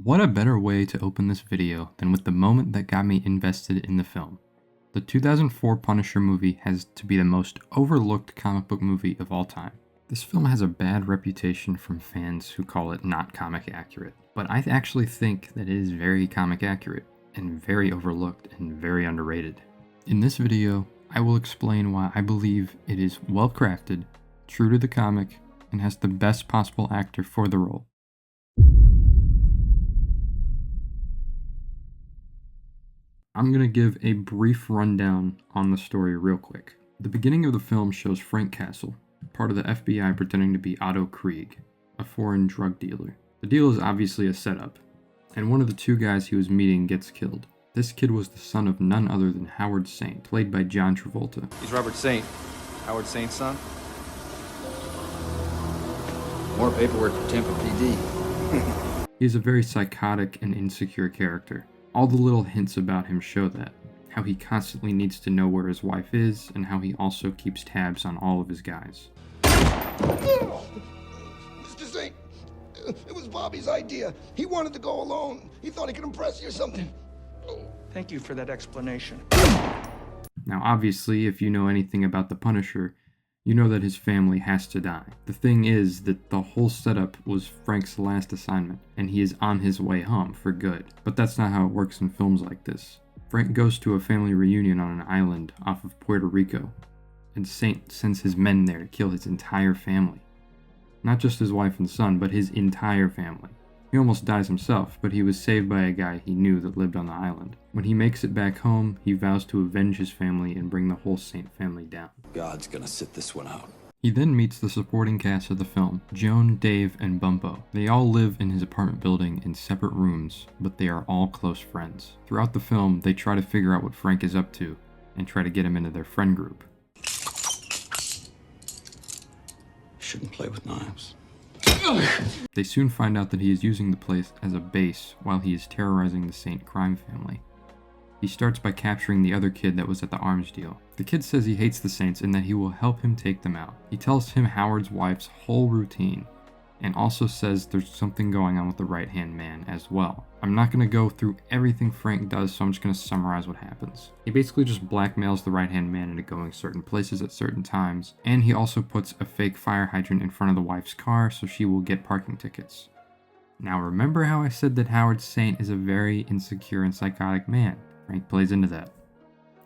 What a better way to open this video than with the moment that got me invested in the film. The 2004 Punisher movie has to be the most overlooked comic book movie of all time. This film has a bad reputation from fans who call it not comic accurate, but I actually think that it is very comic accurate and very overlooked and very underrated. In this video, I will explain why I believe it is well crafted, true to the comic, and has the best possible actor for the role. I'm going to give a brief rundown on the story real quick. The beginning of the film shows Frank Castle, part of the FBI pretending to be Otto Krieg, a foreign drug dealer. The deal is obviously a setup, and one of the two guys he was meeting gets killed. This kid was the son of none other than Howard Saint, played by John Travolta. He's Robert Saint. Howard Saint's son? More paperwork for Tampa PD. He is a very psychotic and insecure character. All the little hints about him show that. How he constantly needs to know where his wife is, and how he also keeps tabs on all of his guys. Mr. Saint, it was Bobby's idea. He wanted to go alone. He thought he could impress you or something. Thank you for that explanation. Now obviously, if you know anything about the Punisher, you know that his family has to die. The thing is that the whole setup was Frank's last assignment, and he is on his way home for good. But that's not how it works in films like this. Frank goes to a family reunion on an island off of Puerto Rico, and Saint sends his men there to kill his entire family. Not just his wife and son, but his entire family. He almost dies himself, but he was saved by a guy he knew that lived on the island. When he makes it back home, he vows to avenge his family and bring the whole Saint family down. God's gonna sit this one out. He then meets the supporting cast of the film, Joan, Dave, and Bumpo. They all live in his apartment building in separate rooms, but they are all close friends. Throughout the film, they try to figure out what Frank is up to, and try to get him into their friend group. Shouldn't play with knives. They soon find out that he is using the place as a base while he is terrorizing the Saint crime family. He starts by capturing the other kid that was at the arms deal. The kid says he hates the Saints and that he will help him take them out. He tells him Howard's wife's whole routine, and also says there's something going on with the right-hand man as well. I'm not going to go through everything Frank does, so I'm just going to summarize what happens. He basically just blackmails the right-hand man into going certain places at certain times, and he also puts a fake fire hydrant in front of the wife's car so she will get parking tickets. Now remember how I said that Howard Saint is a very insecure and psychotic man? Frank plays into that.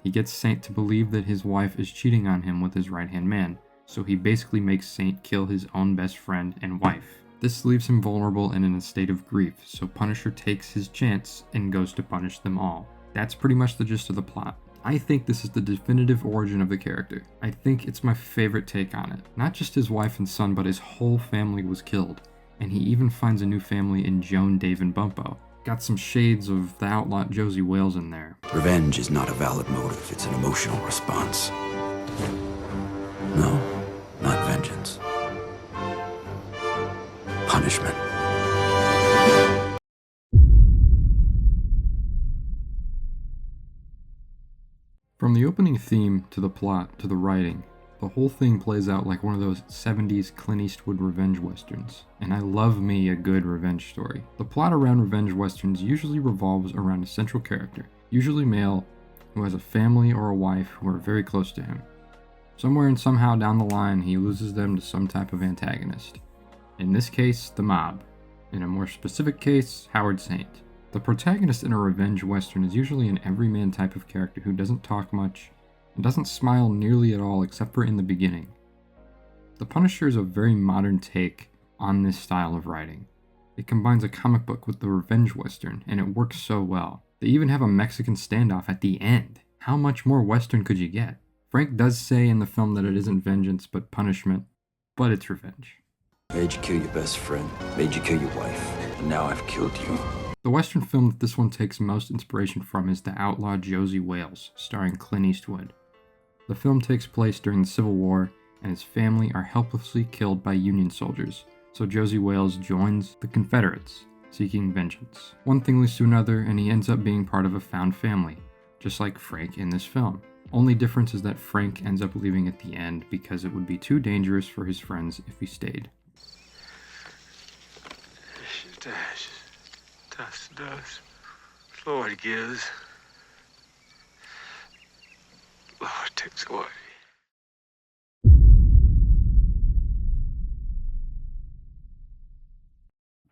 He gets Saint to believe that his wife is cheating on him with his right-hand man, so he basically makes Saint kill his own best friend and wife. This leaves him vulnerable and in a state of grief, so Punisher takes his chance and goes to punish them all. That's pretty much the gist of the plot. I think this is the definitive origin of the character. I think it's my favorite take on it. Not just his wife and son, but his whole family was killed, and he even finds a new family in Joan, Dave, and Bumpo. Got some shades of the outlaw Josie Wales in there. Revenge is not a valid motive, it's an emotional response. No, not vengeance. Punishment. From the opening theme to the plot to the writing, the whole thing plays out like one of those 70s Clint Eastwood revenge westerns, and I love me a good revenge story. The plot around revenge westerns usually revolves around a central character, usually male, who has a family or a wife who are very close to him. Somewhere and somehow down the line, he loses them to some type of antagonist. In this case, the mob. In a more specific case, Howard Saint. The protagonist in a revenge western is usually an everyman type of character who doesn't talk much, and doesn't smile nearly at all except for in the beginning. The Punisher is a very modern take on this style of writing. It combines a comic book with the revenge western, and it works so well. They even have a Mexican standoff at the end. How much more western could you get? Frank does say in the film that it isn't vengeance but punishment, but it's revenge. Made you kill your best friend, made you kill your wife, and now I've killed you. The western film that this one takes most inspiration from is The Outlaw Josie Wales, starring Clint Eastwood. The film takes place during the Civil War, and his family are helplessly killed by Union soldiers, so Josie Wales joins the Confederates, seeking vengeance. One thing leads to another, and he ends up being part of a found family, just like Frank in this film. Only difference is that Frank ends up leaving at the end because it would be too dangerous for his friends if he stayed. Dust does. Lord gives. Lord takes away.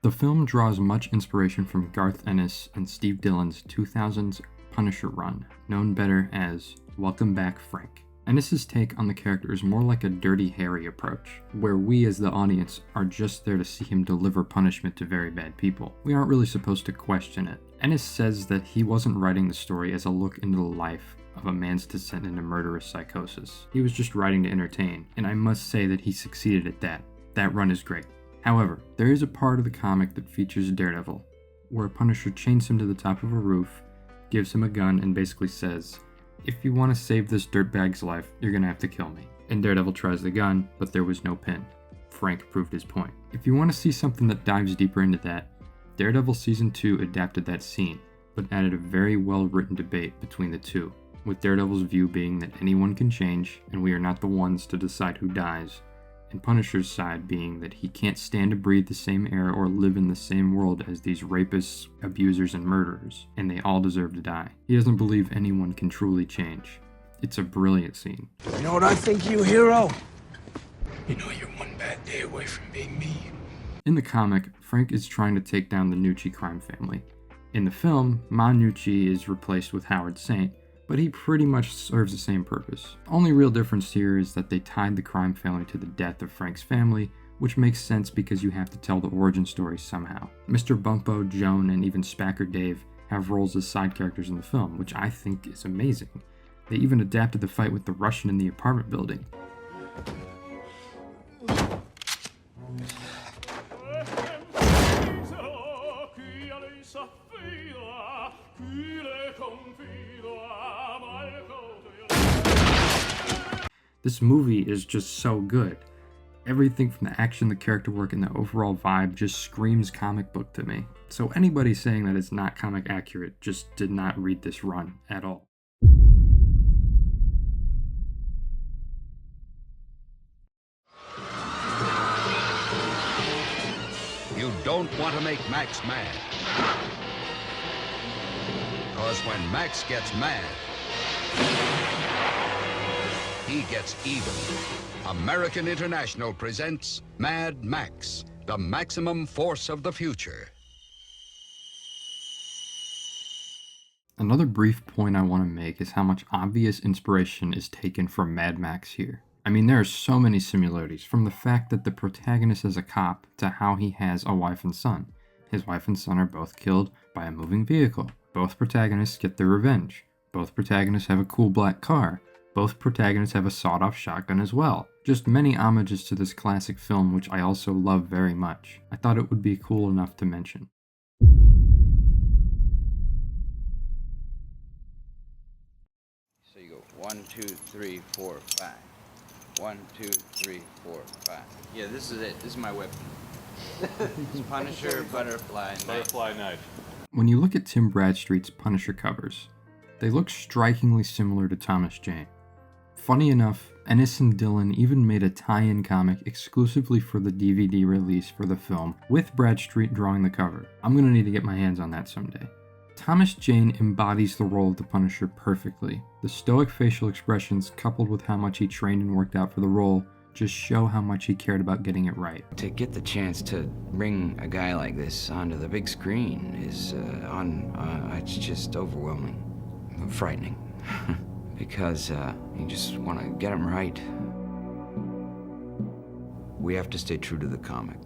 The film draws much inspiration from Garth Ennis and Steve Dillon's 2000s Punisher run, known better as Welcome Back, Frank. Ennis's take on the character is more like a Dirty Harry approach, where we as the audience are just there to see him deliver punishment to very bad people. We aren't really supposed to question it. Ennis says that he wasn't writing the story as a look into the life of a man's descent into murderous psychosis. He was just writing to entertain, and I must say that he succeeded at that. That run is great. However, there is a part of the comic that features Daredevil, where a Punisher chains him to the top of a roof, gives him a gun, and basically says, "If you want to save this dirtbag's life, you're gonna have to kill me." And Daredevil tries the gun, but there was no pin. Frank proved his point. If you want to see something that dives deeper into that, Daredevil Season 2 adapted that scene, but added a very well-written debate between the two, with Daredevil's view being that anyone can change, and we are not the ones to decide who dies, and Punisher's side being that he can't stand to breathe the same air or live in the same world as these rapists, abusers, and murderers, and they all deserve to die. He doesn't believe anyone can truly change. It's a brilliant scene. You know what I think, you hero? You know you're one bad day away from being me. In the comic, Frank is trying to take down the Nucci crime family. In the film, Ma Nucci is replaced with Howard Saint, but he pretty much serves the same purpose. Only real difference here is that they tied the crime family to the death of Frank's family, which makes sense because you have to tell the origin story somehow. Mr. Bumpo, Joan, and even Spacker Dave have roles as side characters in the film, which I think is amazing. They even adapted the fight with the Russian in the apartment building. This movie is just so good. Everything from the action, the character work, and the overall vibe just screams comic book to me. So anybody saying that it's not comic accurate just did not read this run at all. You don't want to make Max mad. Because when Max gets mad, he gets even. American International presents Mad Max, the maximum force of the future. Another brief point I want to make is how much obvious inspiration is taken from Mad Max here. I mean, there are so many similarities, from the fact that the protagonist is a cop to how he has a wife and son. His wife and son are both killed by a moving vehicle. Both protagonists get their revenge. Both protagonists have a cool black car. Both protagonists have a sawed-off shotgun as well. Just many homages to this classic film, which I also love very much. I thought it would be cool enough to mention. So you go 1, 2, 3, 4, 5. 1, 2, 3, 4, 5. Yeah, this is it. This is my weapon. It's Punisher, Butterfly Knife. Butterfly Knife. When you look at Tim Bradstreet's Punisher covers, they look strikingly similar to Thomas Jane. Funny enough, Ennis and Dillon even made a tie-in comic exclusively for the DVD release for the film, with Bradstreet drawing the cover. I'm gonna need to get my hands on that someday. Thomas Jane embodies the role of the Punisher perfectly. The stoic facial expressions, coupled with how much he trained and worked out for the role, just show how much he cared about getting it right. To get the chance to bring a guy like this onto the big screen is it's just overwhelming, frightening, because you just want to get him right. We have to stay true to the comic,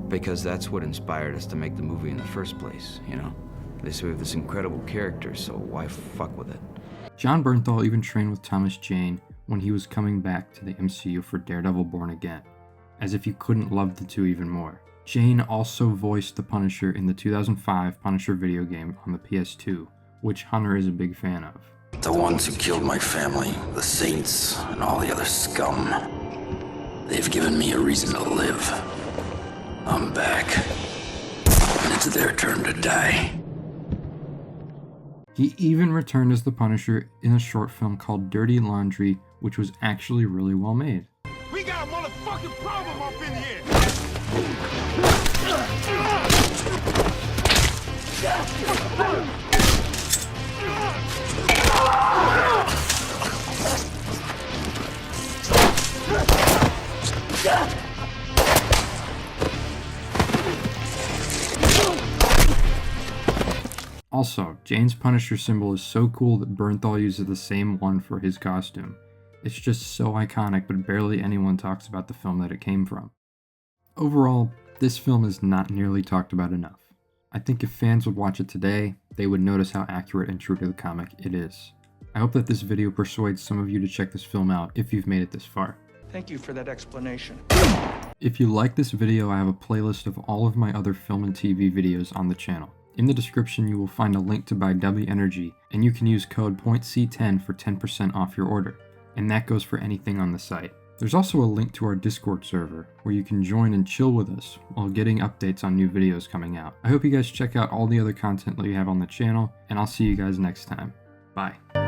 because that's what inspired us to make the movie in the first place, you know? We have this incredible character, so why fuck with it? Jon Bernthal even trained with Thomas Jane when he was coming back to the MCU for Daredevil Born Again, as if you couldn't love the two even more. Jane also voiced the Punisher in the 2005 Punisher video game on the PS2, which Hunter is a big fan of. The ones who killed my family, the Saints, and all the other scum. They've given me a reason to live. I'm back. And it's their turn to die. He even returned as the Punisher in a short film called Dirty Laundry, which was actually really well made. We got a motherfucking problem up in here! Also, Jane's Punisher symbol is so cool that Bernthal uses the same one for his costume. It's just so iconic, but barely anyone talks about the film that it came from. Overall, this film is not nearly talked about enough. I think if fans would watch it today, they would notice how accurate and true to the comic it is. I hope that this video persuades some of you to check this film out if you've made it this far. Thank you for that explanation. If you like this video, I have a playlist of all of my other film and TV videos on the channel. In the description, you will find a link to buy W Energy, and you can use code POINTC10 for 10% off your order, and that goes for anything on the site. There's also a link to our Discord server, where you can join and chill with us while getting updates on new videos coming out. I hope you guys check out all the other content that we have on the channel, and I'll see you guys next time. Bye.